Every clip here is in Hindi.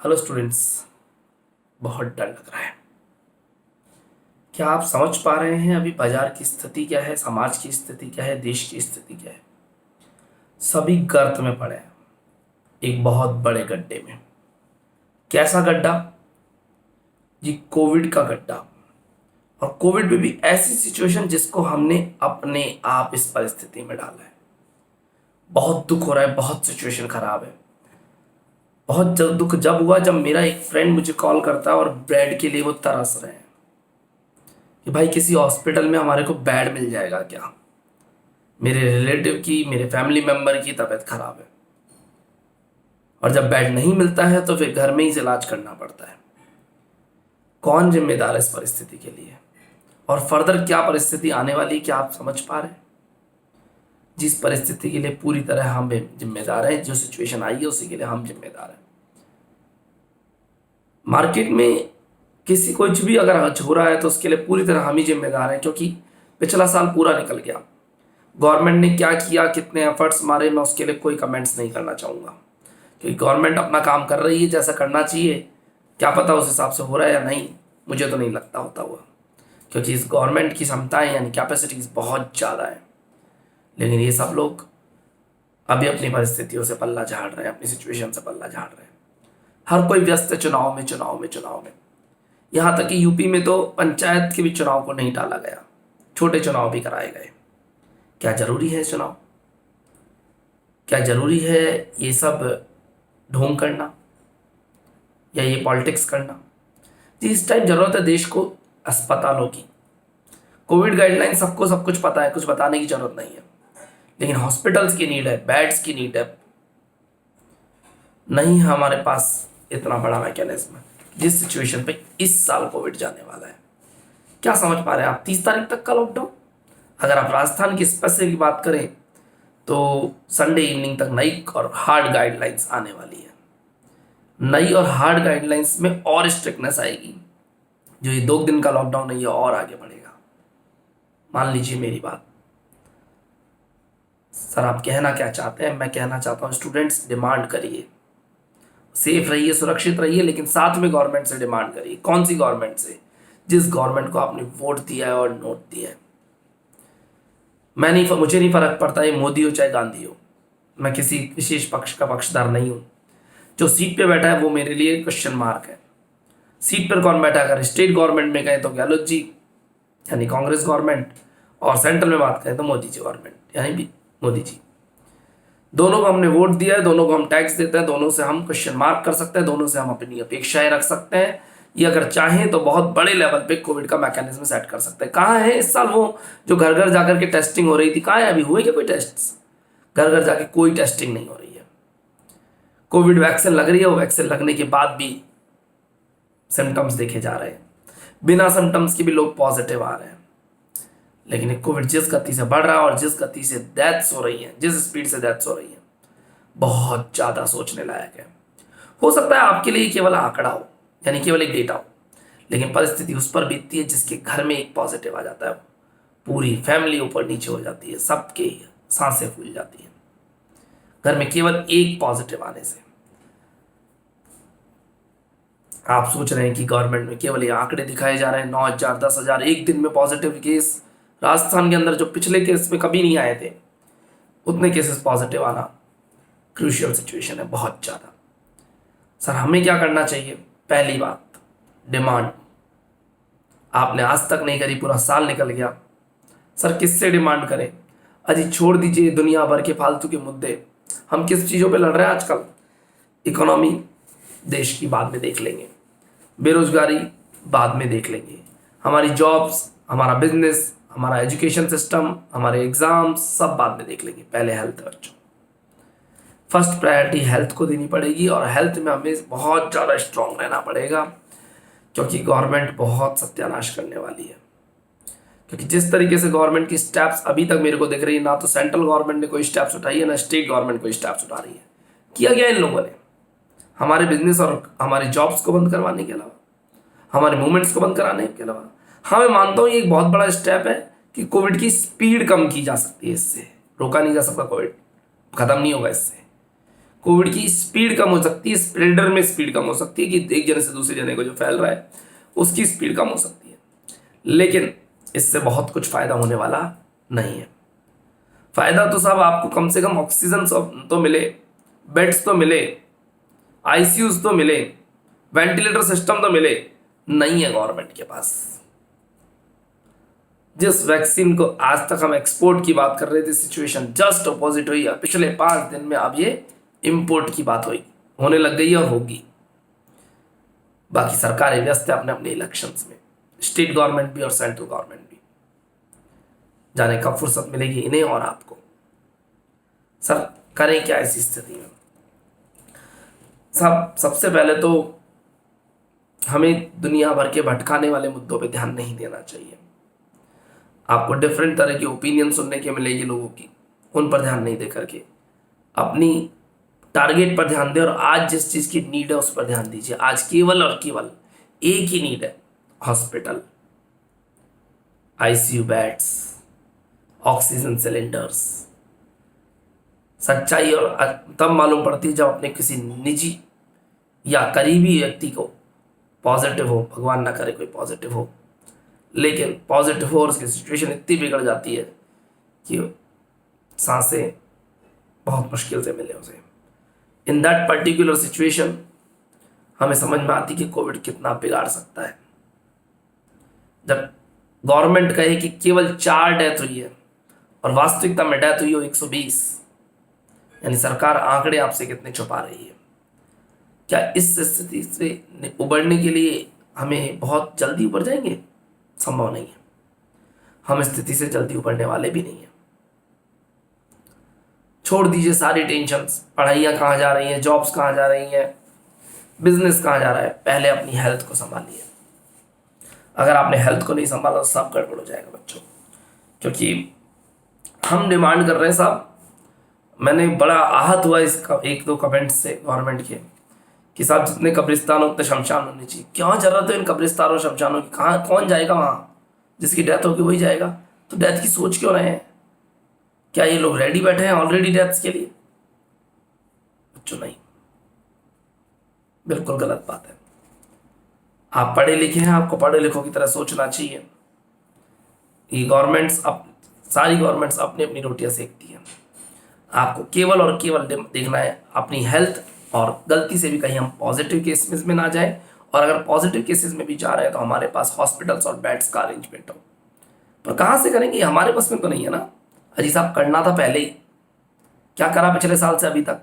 Hello students. बहुत डर लग रहा है। क्या आप समझ पा रहे हैं अभी बाजार की स्थिति क्या है, समाज की स्थिति क्या है, देश की स्थिति क्या है? सभी गर्त में पड़े हैं, एक बहुत बड़े गड्ढे में। कैसा गड्ढा? जी, कोविड का गड्ढा। और कोविड में भी ऐसी सिचुएशन जिसको हमने अपने आप इस परिस्थिति में डाला है। बहुत दुख हो रहा है, बहुत सिचुएशन खराब है। बहुत दुख जब हुआ जब मेरा एक फ्रेंड मुझे कॉल करता है और बेड के लिए वो तरस रहे हैं कि भाई किसी हॉस्पिटल में हमारे को बेड मिल जाएगा क्या। मेरे रिलेटिव की, मेरे फैमिली मेंबर की तबीयत खराब है और जब बेड नहीं मिलता है तो फिर घर में ही इलाज करना पड़ता है। कौन जिम्मेदार है इस परिस्थिति के लिए? और फर्दर क्या परिस्थिति आने वाली, क्या आप समझ पा रहे हैं? जिस परिस्थिति के लिए पूरी तरह हम जिम्मेदार हैं, जो सिचुएशन आई है उसी के लिए हम जिम्मेदार हैं। मार्केट में किसी कुछ भी अगर हो रहा है तो उसके लिए पूरी तरह हम ही जिम्मेदार हैं, क्योंकि पिछला साल पूरा निकल गया। गवर्नमेंट ने क्या किया, कितने एफर्ट्स मारे, मैं उसके लिए कोई कमेंट्स नहीं करना चाहूँगा, क्योंकि गवर्नमेंट अपना काम कर रही है जैसा करना चाहिए। क्या पता उस हिसाब से हो रहा है या नहीं, मुझे तो नहीं लगता होता हुआ, क्योंकि इस गवर्नमेंट की क्षमताएं यानी कैपेसिटीज बहुत ज़्यादा है। लेकिन ये सब लोग अभी अपनी परिस्थितियों से पल्ला झाड़ रहे हैं, अपनी सिचुएशन से पल्ला झाड़ रहे हैं। हर कोई व्यस्त है चुनाव में, चुनाव में, चुनाव में। यहाँ तक कि यूपी में तो पंचायत के भी चुनाव को नहीं टाला गया, छोटे चुनाव भी कराए गए। क्या जरूरी है चुनाव? क्या जरूरी है ये सब ढोंग करना या ये पॉलिटिक्स करना? जी, इस टाइम जरूरत है देश को अस्पतालों की। कोविड गाइडलाइन सबको सब कुछ पता है, कुछ बताने की जरूरत नहीं है। लेकिन हॉस्पिटल्स की नीड है, बेड्स की नीड है। नहीं है हमारे पास इतना बड़ा मैकेनिज्म जिस सिचुएशन पे इस साल कोविड जाने वाला है। क्या समझ पा रहे हैं आप? 30 तारीख तक का लॉकडाउन। अगर आप राजस्थान की स्पेसिफिक की बात करें तो संडे इवनिंग तक नई और हार्ड गाइडलाइंस आने वाली है। नई और हार्ड गाइडलाइंस में और स्ट्रिक्टनेस आएगी। जो ये 2 दिन का लॉकडाउन है ये और आगे बढ़ेगा। मान लीजिए मेरी बात। सर आप कहना क्या चाहते हैं? मैं कहना चाहता हूँ स्टूडेंट्स, डिमांड करिए, सेफ रहिए, सुरक्षित रहिए, लेकिन साथ में गवर्नमेंट से डिमांड करिए। कौन सी गवर्नमेंट से? जिस गवर्नमेंट को आपने वोट दिया है और नोट दिया है। मुझे नहीं फर्क पड़ता ये मोदी हो चाहे गांधी हो, मैं किसी विशेष पक्ष का पक्षधर नहीं हूं। जो सीट पे बैठा है वो मेरे लिए क्वेश्चन मार्क है। सीट पर कौन बैठा है? अगर स्टेट गवर्नमेंट में कहें तो गहलोत जी यानी कांग्रेस गवर्नमेंट, और सेंट्रल में बात करें तो मोदी जी गवर्नमेंट यानी भी मोदी जी। दोनों को हमने वोट दिया है, दोनों को हम टैक्स देते हैं, दोनों से हम क्वेश्चन मार्क कर सकते हैं, दोनों से हम अपनी अपेक्षाएं रख सकते हैं। ये अगर चाहें तो बहुत बड़े लेवल पे कोविड का मैकेनिज्म सेट कर सकते हैं। कहाँ है इस साल वो जो घर घर जाकर के टेस्टिंग हो रही थी? कहाँ है? अभी हुए क्या कोई टेस्ट? घर घर जाके कोई टेस्टिंग नहीं हो रही है। कोविड वैक्सीन लग रही है, वो वैक्सीन लगने के बाद भी सिम्टम्स देखे जा रहे हैं, बिना सिम्टम्स के भी लोग पॉजिटिव आ रहे हैं। लेकिन कोविड जिस गति से बढ़ रहा है और जिस गति से डेथ्स हो रही हैं, जिस स्पीड से डेथ्स हो रही हैं, बहुत ज़्यादा सोचने लायक है। हो सकता है आपके लिए केवल आंकड़ा हो, यानी केवल एक डेटा हो, लेकिन परिस्थिति उस पर बीतती है जिसके घर में एक पॉजिटिव आ जाता है, पूरी फैमिली ऊपर नीचे हो जाती है, सबके सांसें फूल जाती हैं घर में केवल एक पॉजिटिव आने से। आप सोच रहे हैं कि गवर्नमेंट में केवल ये आंकड़े दिखाए जा रहे हैं, 9,000 10,000 एक दिन में पॉजिटिव केस। राजस्थान के अंदर जो पिछले केस में कभी नहीं आए थे उतने केसेस पॉजिटिव आना क्रूशियल सिचुएशन है, बहुत ज़्यादा। सर हमें क्या करना चाहिए? पहली बात, डिमांड। आपने आज तक नहीं करी, पूरा साल निकल गया। सर किससे डिमांड करें? अजी छोड़ दीजिए दुनिया भर के फालतू के मुद्दे। हम किस चीज़ों पे लड़ रहे हैं आजकल? इकोनॉमी देश की बाद में देख लेंगे, बेरोजगारी बाद में देख लेंगे, हमारी जॉब्स, हमारा बिजनेस, हमारा एजुकेशन सिस्टम, हमारे एग्जाम्स सब बाद में देख लेंगे। पहले हेल्थ बच्चों, फर्स्ट प्रायोरिटी हेल्थ को देनी पड़ेगी। और हेल्थ में हमें बहुत ज़्यादा स्ट्रांग रहना पड़ेगा, क्योंकि गवर्नमेंट बहुत सत्यानाश करने वाली है। क्योंकि जिस तरीके से गवर्नमेंट की स्टेप्स अभी तक मेरे को दिख रही है, ना तो सेंट्रल गवर्नमेंट ने कोई स्टेप्स उठाई है, ना स्टेट गवर्नमेंट कोई स्टेप्स उठा रही है। किया गया इन लोगों ने हमारे बिजनेस और हमारे जॉब्स को बंद करवाने के अलावा, हमारे मूवमेंट्स को बंद कराने के अलावा। हाँ मैं मानता हूँ ये एक बहुत बड़ा स्टेप है कि कोविड की स्पीड कम की जा सकती है, इससे रोका नहीं जा सकता, कोविड खत्म नहीं होगा इससे। कोविड की स्पीड कम हो सकती है, स्प्रेडर में स्पीड कम हो सकती है कि एक जने से दूसरे जने को जो फैल रहा है उसकी स्पीड कम हो सकती है, लेकिन इससे बहुत कुछ फायदा होने वाला नहीं है। फायदा तो साहब आपको कम से कम ऑक्सीजन तो मिले, बेड्स तो मिले, आईसीयूज तो मिले, वेंटिलेटर सिस्टम तो मिले, नहीं है गवर्नमेंट के पास। जिस वैक्सीन को आज तक हम एक्सपोर्ट की बात कर रहे थे, सिचुएशन जस्ट अपोजिट हुई है। पिछले 5 दिन में अब ये इंपोर्ट की बात हुई, होने लग गई और होगी। बाकी सरकारें व्यस्त है अपने अपने इलेक्शंस में, स्टेट गवर्नमेंट भी और सेंट्रल गवर्नमेंट भी। जाने कब फुर्सत मिलेगी इन्हें और आपको। सर करें क्या ऐसी स्थिति में? सबसे पहले तो हमें दुनिया भर के भटकाने वाले मुद्दों पे ध्यान नहीं देना चाहिए। आपको डिफरेंट तरह की ओपिनियन सुनने के मिलेगी लोगों की, उन पर ध्यान नहीं दे करके अपनी टारगेट पर ध्यान दें और आज जिस चीज़ की नीड है उस पर ध्यान दीजिए। आज केवल और केवल एक ही नीड है, hospital, ICU beds, oxygen cylinders. सच्चाई और तब मालूम पड़ती है जब अपने किसी निजी या करीबी व्यक्ति को पॉजिटिव हो, भगवान ना करे कोई पॉजिटिव हो, लेकिन पॉजिटिव हो और उसकी सिचुएशन इतनी बिगड़ जाती है कि सांसें बहुत मुश्किल से मिले उसे। इन दैट पर्टिकुलर सिचुएशन हमें समझ में आती कि कोविड कितना बिगाड़ सकता है। जब गवर्नमेंट कहे कि केवल 4 डेथ हुई है और वास्तविकता में डेथ हुई हो 120, यानी सरकार आंकड़े आपसे कितने छुपा रही है। क्या इस स्थिति से उबरने के लिए हमें बहुत जल्दी उबर जाएंगे? संभव नहीं है। हम इस स्थिति से जल्दी उबरने वाले भी नहीं है। छोड़ दीजिए सारी टेंशन्स, पढ़ाइयाँ कहाँ जा रही हैं, जॉब्स कहाँ जा रही हैं, बिजनेस कहाँ जा रहा है। पहले अपनी हेल्थ को संभालिए। अगर आपने हेल्थ को नहीं संभाला तो सब गड़बड़ हो जाएगा बच्चों। क्योंकि हम डिमांड कर रहे हैं साहब, मैंने बड़ा आहत हुआ इस 1-2 कमेंट्स से गवर्नमेंट के कि साहब जितने कब्रिस्तान उतने शमशान होने चाहिए। क्या जरूरत है इन कब्रिस्तानों शमशानों की? कहाँ कौन जाएगा वहाँ? जिसकी डेथ होगी वही जाएगा। तो डेथ की सोच क्यों रहे हैं? क्या ये लोग रेडी बैठे हैं ऑलरेडी डेथ्स के लिए? बच्चों नहीं, बिल्कुल गलत बात है। आप पढ़े लिखे हैं, आपको पढ़े लिखों की तरह सोचना चाहिए। ये गवर्नमेंट्स सारी गवर्नमेंट्स अपनी अपनी रोटियां सेकती हैं। आपको केवल और केवल देखना है अपनी हेल्थ, और गलती से भी कहीं हम पॉजिटिव केसेस में ना जाएं, और अगर पॉजिटिव केसेस में भी जा रहे हैं तो हमारे पास हॉस्पिटल्स और बेड्स का अरेंजमेंट हो। पर कहाँ से करेंगे? हमारे पास में तो नहीं है ना। अजी साहब करना था पहले ही, क्या करा पिछले साल से अभी तक?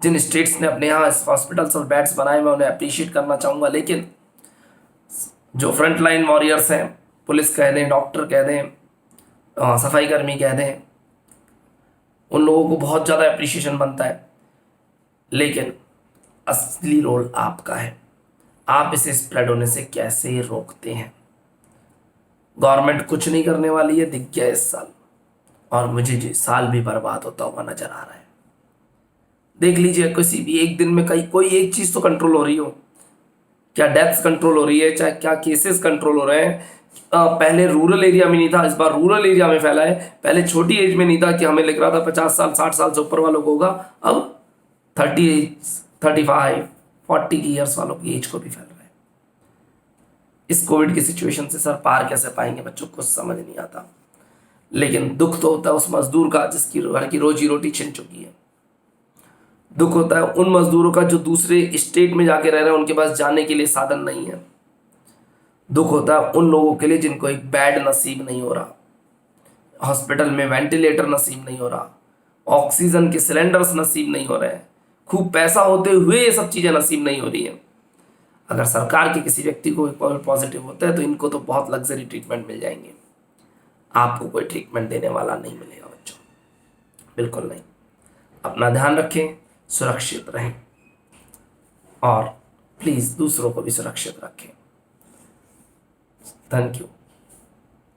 जिन स्टेट्स ने अपने यहाँ हॉस्पिटल्स और बेड्स बनाए मैं उन्हें अप्रिशिएट करना चाहूँगा, लेकिन जो फ्रंट लाइन वॉरियर्स हैं, पुलिस कह दें, डॉक्टर कह दें, सफाई कर्मी कह दें, उन लोगों को बहुत ज़्यादा अप्रिशिएशन बनता है, लेकिन असली रोल आपका है। आप इसे स्प्रेड होने से कैसे रोकते हैं? गवर्नमेंट कुछ नहीं करने वाली है, दिख गया इस साल, और मुझे जी साल भी बर्बाद होता हुआ नजर आ रहा है। देख लीजिए किसी भी एक दिन में कोई एक चीज़ तो कंट्रोल हो रही हो। क्या डेथ्स कंट्रोल हो रही है, चाहे क्या केसेस कंट्रोल हो रहे हैं। पहले रूरल एरिया में नहीं था, इस बार रूरल एरिया में फैला है। पहले छोटी एज में नहीं था कि हमें लग रहा था 50 साल 60 साल से ऊपर वालों को होगा, अब 30, 35, 40 की ईयर्स वालों की एज को भी फैल रहा है। इस कोविड की सिचुएशन से सर पार कैसे पाएंगे बच्चों को समझ नहीं आता। लेकिन दुख तो होता है उस मजदूर का जिसकी घर की रोजी रोटी छिन चुकी है। दुख होता है उन मजदूरों का जो दूसरे स्टेट में जाके रह रहे हैं, उनके पास जाने के लिए साधन नहीं है। दुख होता है उन लोगों के लिए जिनको एक बेड नसीब नहीं हो रहा, हॉस्पिटल में वेंटिलेटर नसीब नहीं हो रहा, ऑक्सीजन के सिलेंडर्स नसीब नहीं हो रहे हैं, खूब पैसा होते हुए ये सब चीज़ें नसीब नहीं हो रही हैं। अगर सरकार के किसी व्यक्ति को कोविड पॉजिटिव होता है तो इनको तो बहुत लग्जरी ट्रीटमेंट मिल जाएंगे, आपको कोई ट्रीटमेंट देने वाला नहीं मिलेगा बच्चों, बिल्कुल नहीं। अपना ध्यान रखें, सुरक्षित रहें, और प्लीज़ दूसरों को भी सुरक्षित रखें। Thank you.